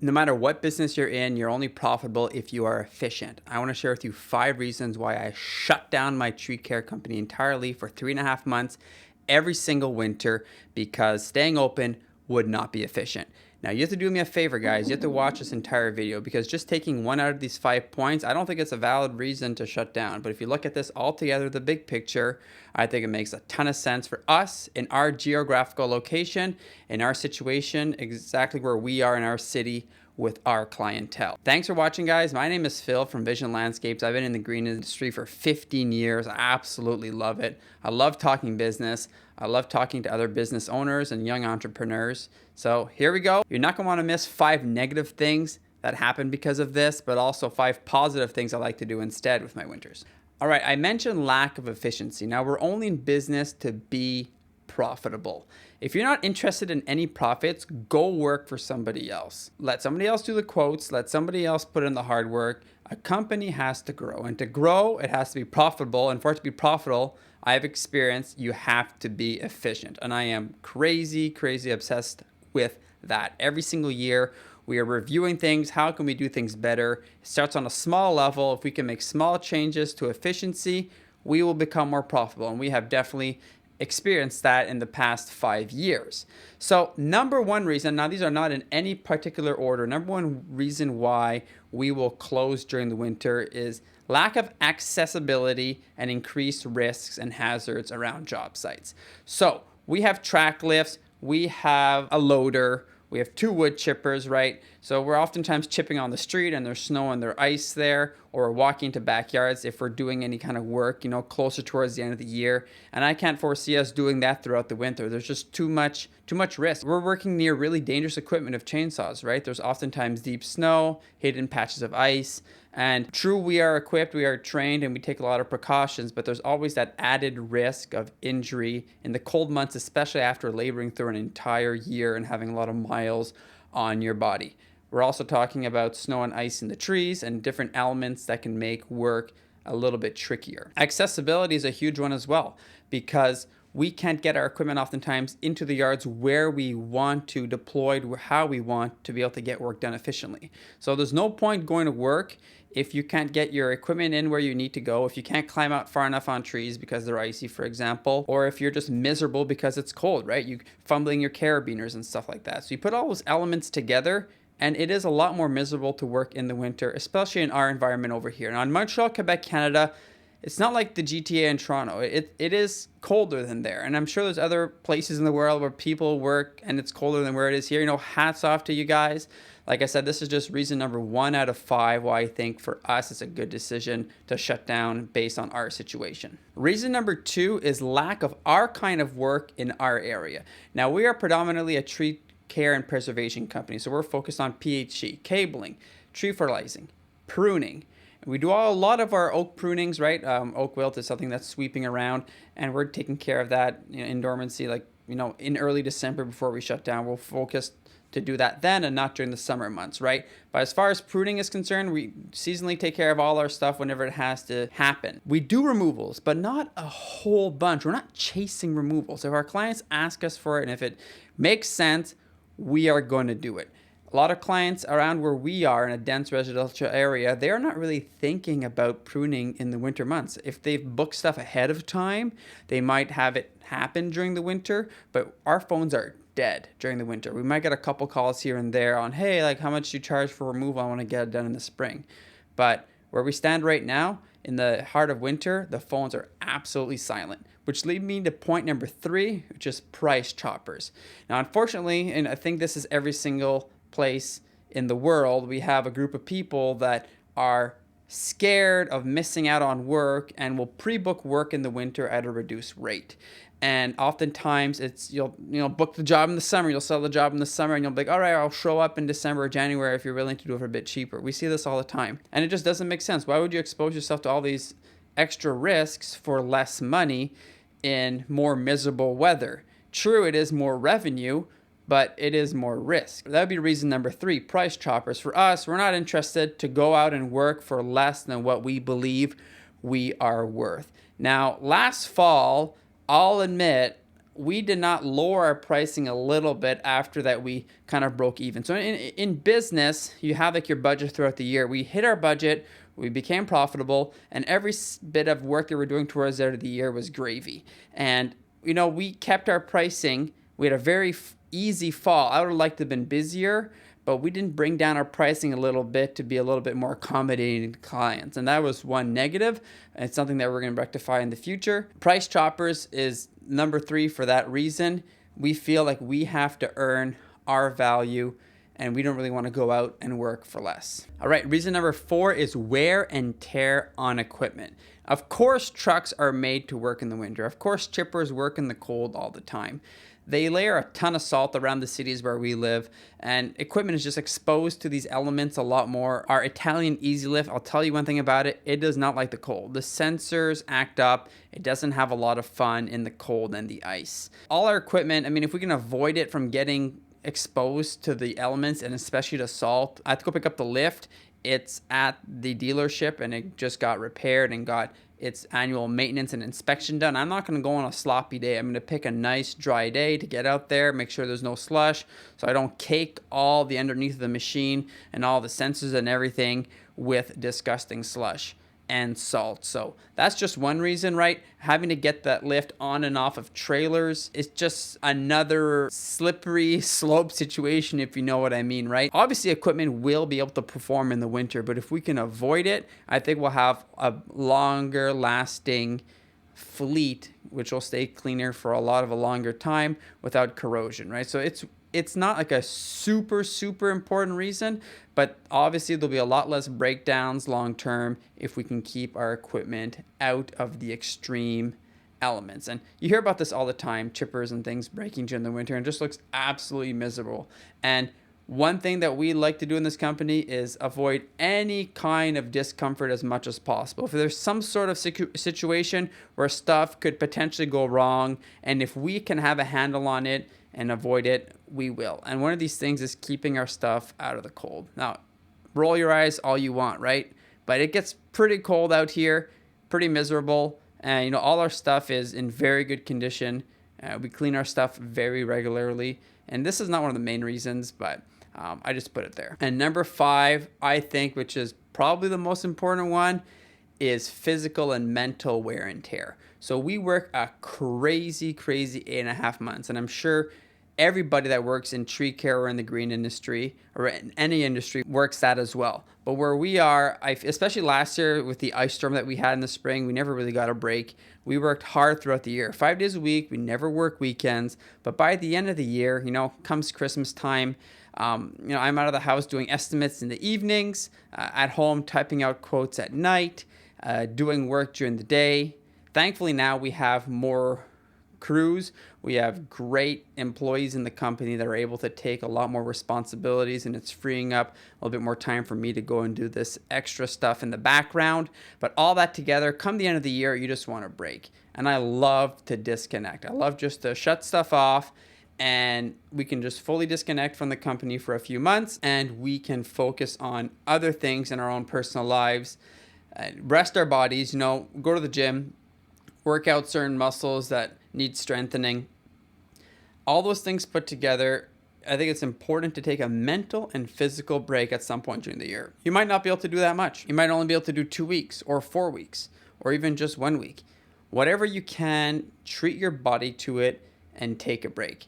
No matter what business you're in, you're only profitable if you are efficient. I want to share with you 5 reasons why I shut down my tree care company entirely for 3.5 months every single winter because staying open would not be efficient. Now, you have to do me a favor, guys. You have to watch this entire video because just taking one out of these 5 points, I don't think it's a valid reason to shut down. But if you look at this all together, the big picture, I think it makes a ton of sense for us in our geographical location, in our situation, exactly where we are in our city with our clientele. Thanks for watching, guys. My name is Phil from Vision Landscapes. I've been in the green industry for 15 years. I absolutely love it. I love talking business. I love talking to other business owners and young entrepreneurs. So here we go. You're not gonna wanna miss 5 negative things that happen because of this, but also 5 positive things I like to do instead with my winters. All right, I mentioned lack of efficiency. Now, we're only in business to be profitable. If you're not interested in any profits, go work for somebody else. Let somebody else do the quotes. Let somebody else put in the hard work. A company has to grow, and to grow, it has to be profitable. And for it to be profitable, I have experienced you have to be efficient. And I am crazy obsessed with that. Every single year, we are reviewing things. How can we do things better? It starts on a small level. If we can make small changes to efficiency, we will become more profitable. And we have definitely experienced that in the past 5 years. So number one reason, now these are not in any particular order, number one reason why we will close during the winter is lack of accessibility and increased risks and hazards around job sites. So we have track lifts, we have a loader, we have 2 wood chippers, right? So we're oftentimes chipping on the street and there's snow and there's ice there, or we're walking to backyards if we're doing any kind of work, closer towards the end of the year. And I can't foresee us doing that throughout the winter. There's just too much risk. We're working near really dangerous equipment of chainsaws, right? There's oftentimes deep snow, hidden patches of ice. And true, we are equipped, we are trained, and we take a lot of precautions, but there's always that added risk of injury in the cold months, especially after laboring through an entire year and having a lot of miles on your body. We're also talking about snow and ice in the trees and different elements that can make work a little bit trickier. Accessibility is a huge one as well, because we can't get our equipment oftentimes into the yards where we want to, deployed how we want to be able to get work done efficiently. So there's no point going to work if you can't get your equipment in where you need to go, if you can't climb out far enough on trees because they're icy, for example, or if you're just miserable because it's cold, right? You fumbling your carabiners and stuff like that. So you put all those elements together, and it is a lot more miserable to work in the winter, especially in our environment over here. Now in Montreal, Quebec, Canada, it's not like the GTA in Toronto. It is colder than there. And I'm sure there's other places in the world where people work and it's colder than where it is here. Hats off to you guys. Like I said, this is just reason number 1 out of 5 why I think for us it's a good decision to shut down based on our situation. Reason number 2 is lack of our kind of work in our area. Now, we are predominantly a tree care and preservation company. So we're focused on PHC, cabling, tree fertilizing, pruning. We do a lot of our oak prunings, right? Oak wilt is something that's sweeping around, and we're taking care of that in dormancy, in early December before we shut down. We'll focus to do that then and not during the summer months, right? But as far as pruning is concerned, we seasonally take care of all our stuff whenever it has to happen. We do removals, but not a whole bunch. We're not chasing removals. If our clients ask us for it and if it makes sense, we are going to do it. A lot of clients around where we are in a dense residential area, they are not really thinking about pruning in the winter months. If they've booked stuff ahead of time, they might have it happen during the winter, but our phones are dead during the winter. We might get a couple calls here and there on, hey, how much do you charge for removal? I want to get it done in the spring. But where we stand right now, in the heart of winter, the phones are absolutely silent, which leads me to point number 3, which is price choppers. Now, unfortunately, and I think this is every single place in the world, we have a group of people that are scared of missing out on work and will pre-book work in the winter at a reduced rate. And oftentimes it's you'll book the job in the summer, you'll sell the job in the summer, and you'll be like, all right, I'll show up in December or January if you're willing to do it for a bit cheaper. We see this all the time, and it just doesn't make sense. Why would you expose yourself to all these extra risks for less money in more miserable weather? True, it is more revenue, but it is more risk. That would be reason number 3, price choppers. For us, we're not interested to go out and work for less than what we believe we are worth. Now, last fall, I'll admit, we did not lower our pricing a little bit after that we kind of broke even. So in business, you have like your budget throughout the year. We hit our budget, we became profitable, and every bit of work that we're doing towards the end of the year was gravy. And, we kept our pricing. We had a very easy fall. I would have liked to have been busier, but we didn't bring down our pricing a little bit to be a little bit more accommodating to clients. And that was one negative. It's something that we're going to rectify in the future. Price choppers is number 3 for that reason. We feel like we have to earn our value, and we don't really want to go out and work for less. All right, reason number 4 is wear and tear on equipment. Of course, trucks are made to work in the winter. Of course, chippers work in the cold all the time. They layer a ton of salt around the cities where we live, and equipment is just exposed to these elements a lot more. Our Italian Easy Lift, I'll tell you one thing about it, it does not like the cold. The sensors act up. It doesn't have a lot of fun in the cold and the ice. All our equipment, if we can avoid it from getting exposed to the elements and especially to salt, I have to go pick up the lift. It's at the dealership and it just got repaired and got its annual maintenance and inspection done. I'm not going to go on a sloppy day. I'm going to pick a nice dry day to get out there, make sure there's no slush so I don't cake all the underneath of the machine and all the sensors and everything with disgusting slush and salt. So that's just one reason, right? Having to get that lift on and off of trailers is just another slippery slope situation, if you know what I mean, right? Obviously, equipment will be able to perform in the winter, but if we can avoid it, I think we'll have a longer lasting fleet, which will stay cleaner for a longer time without corrosion, right? So it's not like a super important reason, but obviously there'll be a lot less breakdowns long term if we can keep our equipment out of the extreme elements. And you hear about this all the time, chippers and things breaking during the winter, and it just looks absolutely miserable. And one thing that we like to do in this company is avoid any kind of discomfort as much as possible. If there's some sort of situation where stuff could potentially go wrong, and if we can have a handle on it and avoid it, we will. And one of these things is keeping our stuff out of the cold. Now, roll your eyes all you want, right? But it gets pretty cold out here, pretty miserable. And, all our stuff is in very good condition. We clean our stuff very regularly. And this is not one of the main reasons, but I just put it there. And number 5, I think, which is probably the most important one, is physical and mental wear and tear. So we work a crazy 8.5 months. And I'm sure everybody that works in tree care or in the green industry or in any industry works that as well. But where we are, especially last year with the ice storm that we had in the spring, we never really got a break. We worked hard throughout the year, 5 days a week. We never work weekends. But by the end of the year, comes Christmas time, I'm out of the house doing estimates in the evenings, at home typing out quotes at night, doing work during the day. Thankfully, now we have more crews. We have great employees in the company that are able to take a lot more responsibilities, and it's freeing up a little bit more time for me to go and do this extra stuff in the background. But all that together, come the end of the year, you just want a break. And I love to disconnect. I love just to shut stuff off, and we can just fully disconnect from the company for a few months, and we can focus on other things in our own personal lives, rest our bodies, go to the gym, work out certain muscles that need strengthening. All those things put together, I think it's important to take a mental and physical break at some point during the year. You might not be able to do that much. You might only be able to do 2 weeks or 4 weeks or even just 1 week. Whatever you can, treat your body to it and take a break.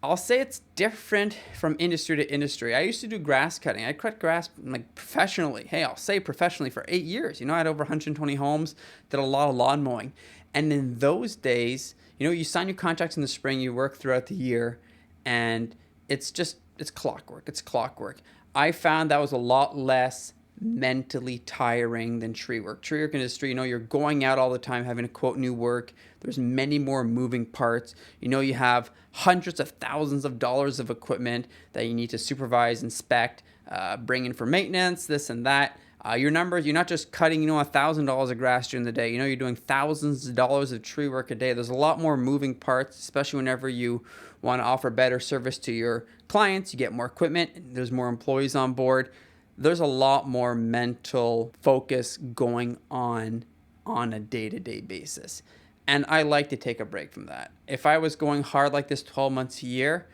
I'll say it's different from industry to industry. I used to do grass cutting. I cut grass professionally. I'll say professionally for 8 years. I had over 120 homes, did a lot of lawn mowing. And in those days, you sign your contracts in the spring, you work throughout the year, and it's clockwork. It's clockwork. I found that was a lot less mentally tiring than tree work. Tree work industry, you're going out all the time having to quote new work. There's many more moving parts. You have hundreds of thousands of dollars of equipment that you need to supervise, inspect, bring in for maintenance, this and that. Your numbers, you're not just cutting, $1,000 of grass during the day. You're doing thousands of dollars of tree work a day. There's a lot more moving parts, especially whenever you want to offer better service to your clients. You get more equipment. There's more employees on board. There's a lot more mental focus going on a day-to-day basis. And I like to take a break from that. If I was going hard like this 12 months a year,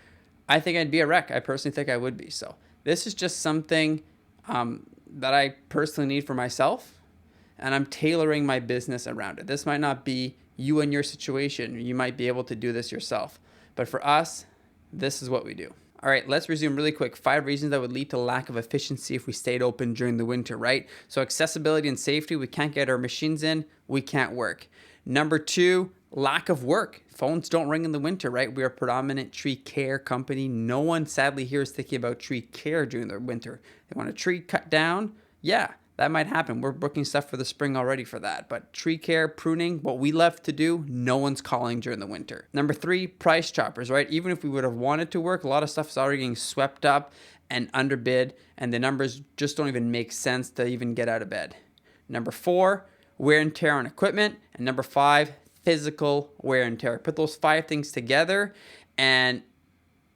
I think I'd be a wreck. I personally think I would be. So this is just something that I personally need for myself, and I'm tailoring my business around it. This might not be you and your situation. You might be able to do this yourself. But for us, this is what we do. All right, let's resume really quick. 5 reasons that would lead to lack of efficiency if we stayed open during the winter, right? So accessibility and safety, we can't get our machines in, we can't work. Number 2, lack of work. Phones don't ring in the winter, right? We are a predominant tree care company. No one sadly here is thinking about tree care during the winter. They want a tree cut down. Yeah, that might happen. We're booking stuff for the spring already for that. But tree care, pruning, what we love to do, no one's calling during the winter. Number 3, price choppers, right? Even if we would have wanted to work, a lot of stuff is already getting swept up and underbid, and the numbers just don't even make sense to even get out of bed. Number 4, wear and tear on equipment. And number 5, physical wear and tear. Put those 5 things together and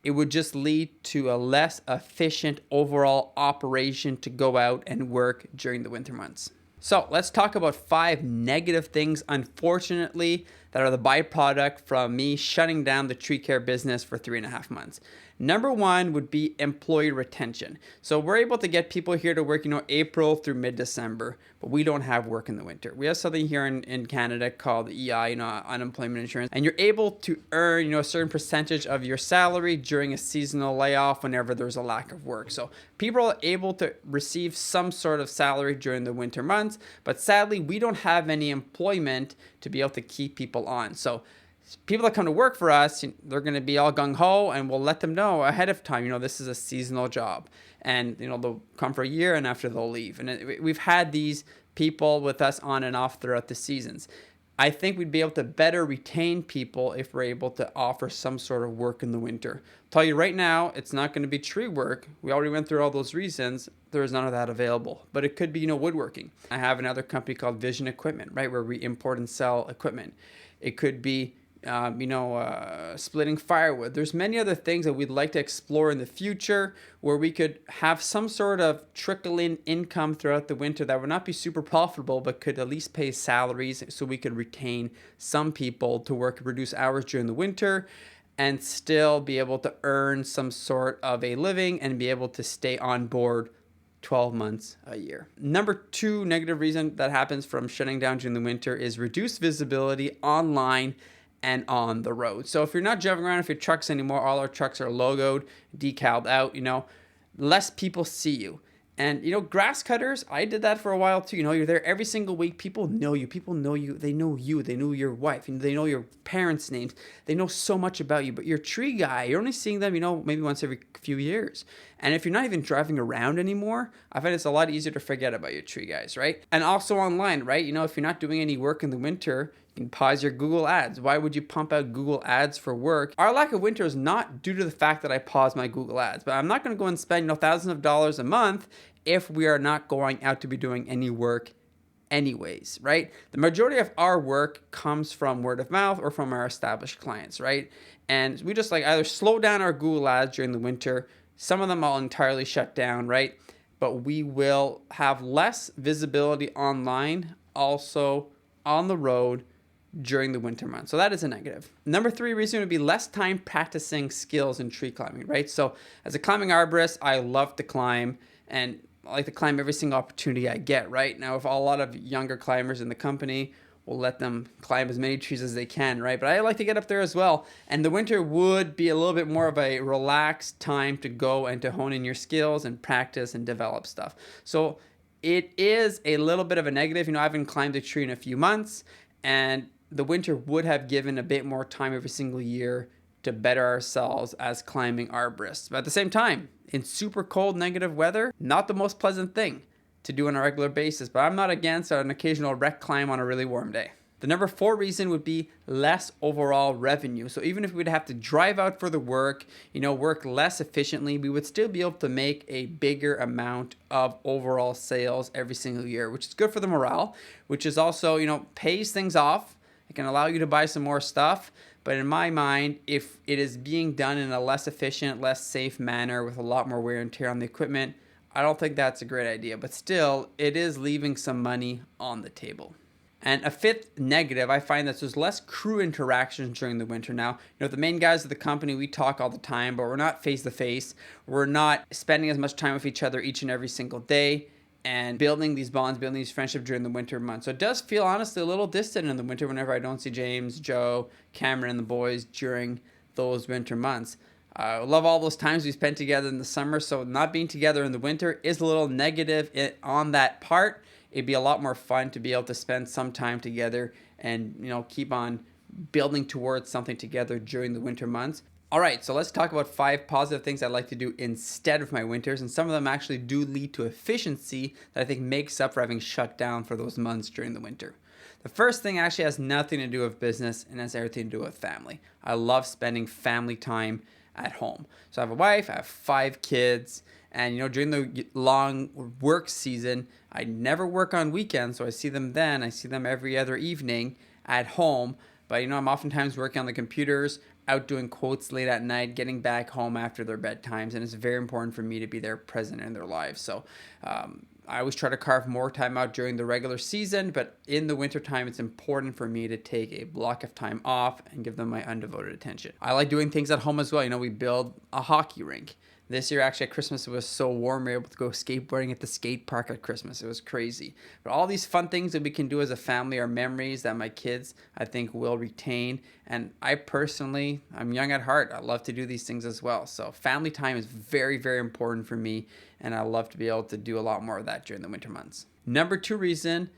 it would just lead to a less efficient overall operation to go out and work during the winter months. So let's talk about 5 negative things, unfortunately, that are the byproduct from me shutting down the tree care business for 3.5 months. Number 1 would be employee retention. So we're able to get people here to work, April through mid-December, but we don't have work in the winter. We have something here in Canada called EI, unemployment insurance, and you're able to earn, a certain percentage of your salary during a seasonal layoff whenever there's a lack of work. So people are able to receive some sort of salary during the winter months, but sadly, we don't have any employment to be able to keep people on. So people that come to work for us, they're going to be all gung-ho, and we'll let them know ahead of time, this is a seasonal job. And, they'll come for a year, and after they'll leave. And we've had these people with us on and off throughout the seasons. I think we'd be able to better retain people if we're able to offer some sort of work in the winter. I'll tell you right now, it's not going to be tree work. We already went through all those reasons. There is none of that available. But it could be, woodworking. I have another company called Vision Equipment, right, where we import and sell equipment. It could be splitting firewood. There's many other things that we'd like to explore in the future where we could have some sort of trickle-in income throughout the winter that would not be super profitable, but could at least pay salaries so we could retain some people to work reduced hours during the winter and still be able to earn some sort of a living and be able to stay on board 12 months a year. Number 2 negative reason that happens from shutting down during the winter is reduced visibility online and on the road. So if you're not driving around with your trucks anymore, all our trucks are logoed, decaled out, less people see you. And, grass cutters, I did that for a while too. You're there every single week. People know you. People know you. They know you. They know your wife. They know your parents' names. They know so much about you. But your tree guy, you're only seeing them, maybe once every few years. And if you're not even driving around anymore, I find it's a lot easier to forget about your tree guys, right? And also online, right? If you're not doing any work in the winter, you can pause your Google ads. Why would you pump out Google ads for work? Our lack of winter is not due to the fact that I paused my Google ads, but I'm not going to go and spend thousands of dollars a month if we are not going out to be doing any work anyways, right? The majority of our work comes from word of mouth or from our established clients, right? And we just either slow down our Google ads during the winter. Some of them I'll entirely shut down, right? But we will have less visibility online, also on the road during the winter months. So that is a negative. Number 3 reason would be less time practicing skills in tree climbing, right? So as a climbing arborist, I love to climb and I like to climb every single opportunity I get, right? Now, if a lot of younger climbers in the company, we'll let them climb as many trees as they can, right? But I like to get up there as well. And the winter would be a little bit more of a relaxed time to go and to hone in your skills and practice and develop stuff. So it is a little bit of a negative. I haven't climbed a tree in a few months, and the winter would have given a bit more time every single year to better ourselves as climbing arborists. But at the same time, in super cold, negative weather, not the most pleasant thing to do on a regular basis, but I'm not against an occasional rec climb on a really warm day. The number 4 reason would be less overall revenue. So even if we'd have to drive out for the work, work less efficiently, we would still be able to make a bigger amount of overall sales every single year, which is good for the morale, which is also, pays things off. It can allow you to buy some more stuff. But in my mind, if it is being done in a less efficient, less safe manner with a lot more wear and tear on the equipment, I don't think that's a great idea. But still, it is leaving some money on the table. And a fifth negative, I find that there's less crew interactions during the winter. Now, the main guys of the company, we talk all the time, but we're not face to face. We're not spending as much time with each other each and every single day and building these bonds, building these friendships during the winter months. So it does feel honestly a little distant in the winter whenever I don't see James, Joe, Cameron, and the boys during those winter months. I love all those times we spent together in the summer, so not being together in the winter is a little negative on that part. It'd be a lot more fun to be able to spend some time together and keep on building towards something together during the winter months. All right, so let's talk about 5 positive things I'd like to do instead of my winters, and some of them actually do lead to efficiency that I think makes up for having shut down for those months during the winter. The first thing actually has nothing to do with business and has everything to do with family. I love spending family time at home. So I have a wife, I have 5 kids, and during the long work season, I never work on weekends, so I see them then. I see them every other evening at home, but I'm oftentimes working on the computers, out doing quotes late at night, getting back home after their bedtimes, and it's very important for me to be there present in their lives. So I always try to carve more time out during the regular season, but in the wintertime, it's important for me to take a block of time off and give them my undevoted attention. I like doing things at home as well. We build a hockey rink. This year, actually, at Christmas, it was so warm, we were able to go skateboarding at the skate park at Christmas. It was crazy. But all these fun things that we can do as a family are memories that my kids, I think, will retain. And I personally, I'm young at heart. I love to do these things as well. So family time is very, very important for me. And I love to be able to do a lot more of that during the winter months. Number 2 reason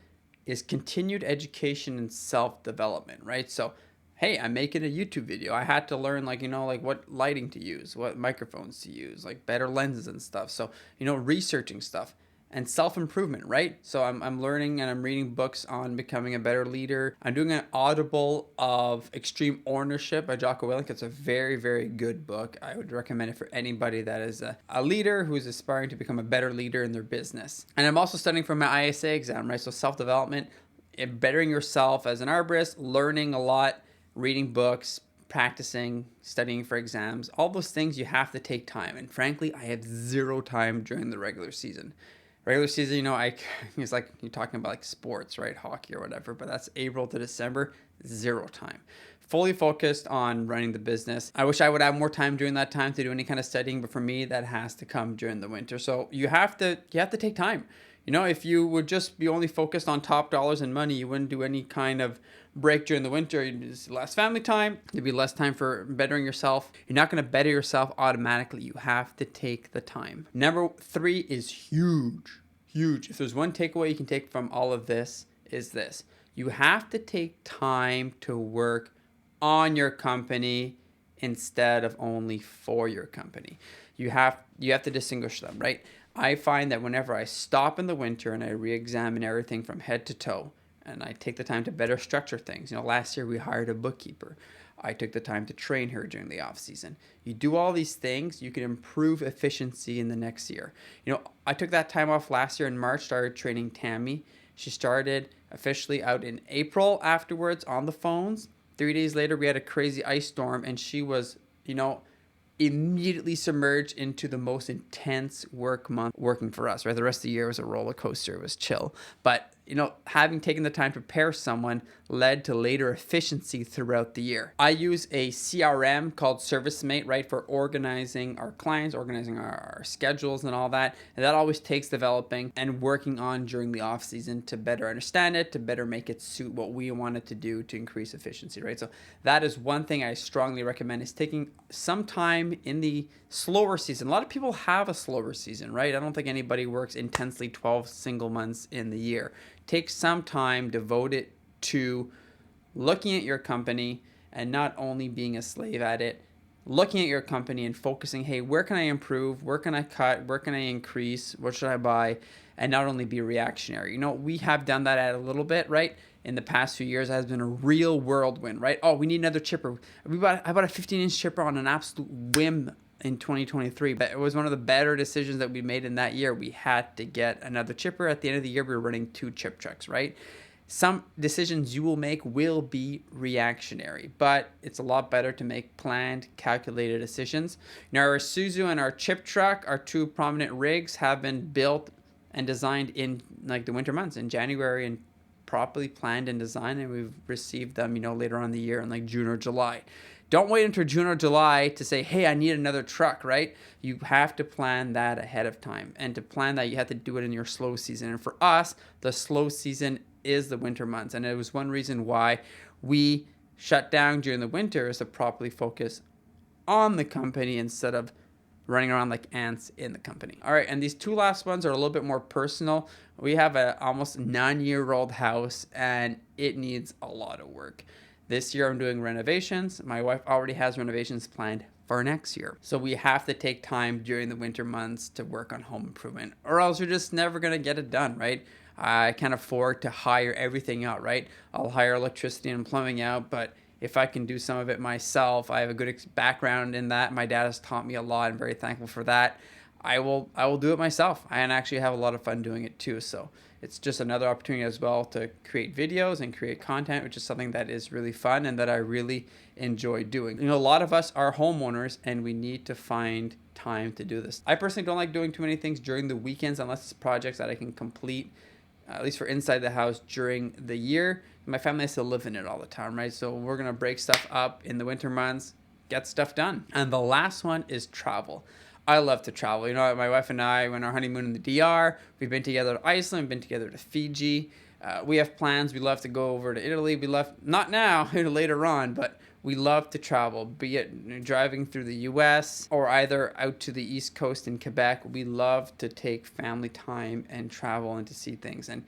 is continued education and self-development, right? So hey, I'm making a YouTube video. I had to learn what lighting to use, what microphones to use, better lenses and stuff. So, researching stuff and self-improvement, right? So I'm learning and I'm reading books on becoming a better leader. I'm doing an audible of Extreme Ownership by Jocko Willink. It's a very, very good book. I would recommend it for anybody that is a leader who's aspiring to become a better leader in their business. And I'm also studying for my ISA exam, right? So self-development, bettering yourself as an arborist, learning a lot, reading books, practicing, studying for exams, all those things you have to take time. And frankly, I have 0 time during the regular season. Regular season, it's like you're talking about sports, right? Hockey or whatever, but that's April to December, 0 time. Fully focused on running the business. I wish I would have more time during that time to do any kind of studying, but for me, that has to come during the winter. So you have to take time. If you would just be only focused on top dollars and money, you wouldn't do any kind of break during the winter. You'd just less family time. There'd be less time for bettering yourself. You're not going to better yourself automatically. You have to take the time. Number 3 is huge. If there's one takeaway you can take from all of this, is this. You have to take time to work on your company instead of only for your company. You have to distinguish them, right? I find that whenever I stop in the winter and I re-examine everything from head to toe, and I take the time to better structure things. Last year we hired a bookkeeper. I took the time to train her during the off season. You do all these things, you can improve efficiency in the next year. I took that time off last year in March, started training Tammy. She started officially out in April afterwards on the phones. 3 days later, we had a crazy ice storm, and she was, immediately submerged into the most intense work month working for us, right? The rest of the year was a roller coaster. It was chill. But, having taken the time to prepare someone led to later efficiency throughout the year. I use a CRM called ServiceMate, right, for organizing our clients, organizing our schedules and all that. And that always takes developing and working on during the off season to better understand it, to better make it suit what we want it to do to increase efficiency, right? So that is one thing I strongly recommend, is taking some time in the slower season. A lot of people have a slower season, right? I don't think anybody works intensely 12 single months in the year. Take some time, devote it to looking at your company and not only being a slave at it, looking at your company and focusing, hey, where can I improve? Where can I cut? Where can I increase? What should I buy? And not only be reactionary. We have done that at a little bit, right? In the past few years, it has been a real whirlwind, right? Oh, we need another chipper. I bought a 15-inch chipper on an absolute whim in 2023, but it was one of the better decisions that we made in that year. We had to get another chipper. At the end of the year, we were running 2 chip trucks, right? Some decisions you will make will be reactionary, but it's a lot better to make planned, calculated decisions. Now, our Isuzu and our chip truck, our 2 prominent rigs, have been built and designed in the winter months, in January and properly planned and designed, and we've received them, later on in the year in like June or July. Don't wait until June or July to say, hey, I need another truck, right? You have to plan that ahead of time. And to plan that, you have to do it in your slow season. And for us, the slow season is the winter months. And it was one reason why we shut down during the winter, is to properly focus on the company instead of running around like ants in the company. All right, and these two last ones are a little bit more personal. We have a almost 9-year-old house, and it needs a lot of work. This year I'm doing renovations. My wife already has renovations planned for next year. So we have to take time during the winter months to work on home improvement, or else you're just never gonna get it done, right? I can't afford to hire everything out, right? I'll hire electricity and plumbing out, but if I can do some of it myself, I have a good background in that. My dad has taught me a lot. I'm very thankful for that. I will do it myself, and actually have a lot of fun doing it too. So it's just another opportunity as well to create videos and create content, which is something that is really fun and that I really enjoy doing. A lot of us are homeowners, and we need to find time to do this. I personally don't like doing too many things during the weekends unless it's projects that I can complete, at least for inside the house, during the year. My family has to live in it all the time, right? So we're gonna break stuff up in the winter months, get stuff done. And the last one is travel. I love to travel. My wife and I went on our honeymoon in the DR. We've been together to Iceland, we've been together to Fiji. We have plans. We love to go over to Italy. We love, not now, later on, but we love to travel, be it driving through the US or either out to the East Coast in Quebec. We love to take family time and travel and to see things. And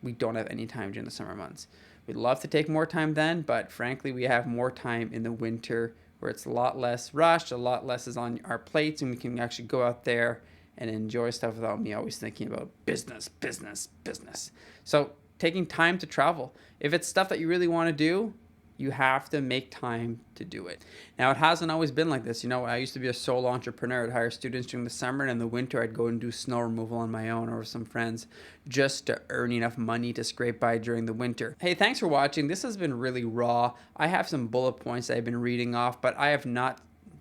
we don't have any time during the summer months. We'd love to take more time then, but frankly, we have more time in the winter, where it's a lot less rushed, a lot less is on our plates, and we can actually go out there and enjoy stuff without me always thinking about business, business, business. So taking time to travel. If it's stuff that you really want to do, you have to make time to do it. Now, it hasn't always been like this. I used to be a solo entrepreneur. I'd hire students during the summer, and in the winter, I'd go and do snow removal on my own or with some friends just to earn enough money to scrape by during the winter. Hey, thanks for watching. This has been really raw. I have some bullet points that I've been reading off, but I have not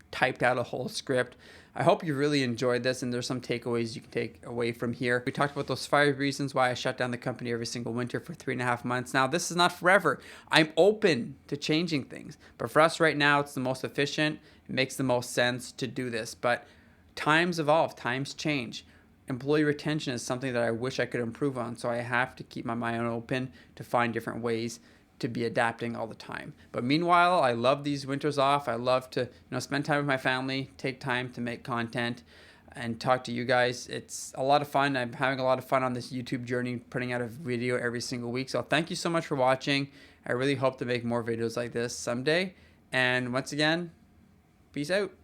typed out a whole script. I hope you really enjoyed this, and there's some takeaways you can take away from here. We talked about those 5 reasons why I shut down the company every single winter for 3.5 months. Now, this is not forever. I'm open to changing things, but for us right now, it's the most efficient. It makes the most sense to do this, but times evolve, times change. Employee retention is something that I wish I could improve on, so I have to keep my mind open to find different ways to be adapting all the time. But meanwhile, I love these winters off. I love to spend time with my family, take time to make content and talk to you guys. It's a lot of fun. I'm having a lot of fun on this YouTube journey, putting out a video every single week. So thank you so much for watching. I really hope to make more videos like this someday. And once again, peace out.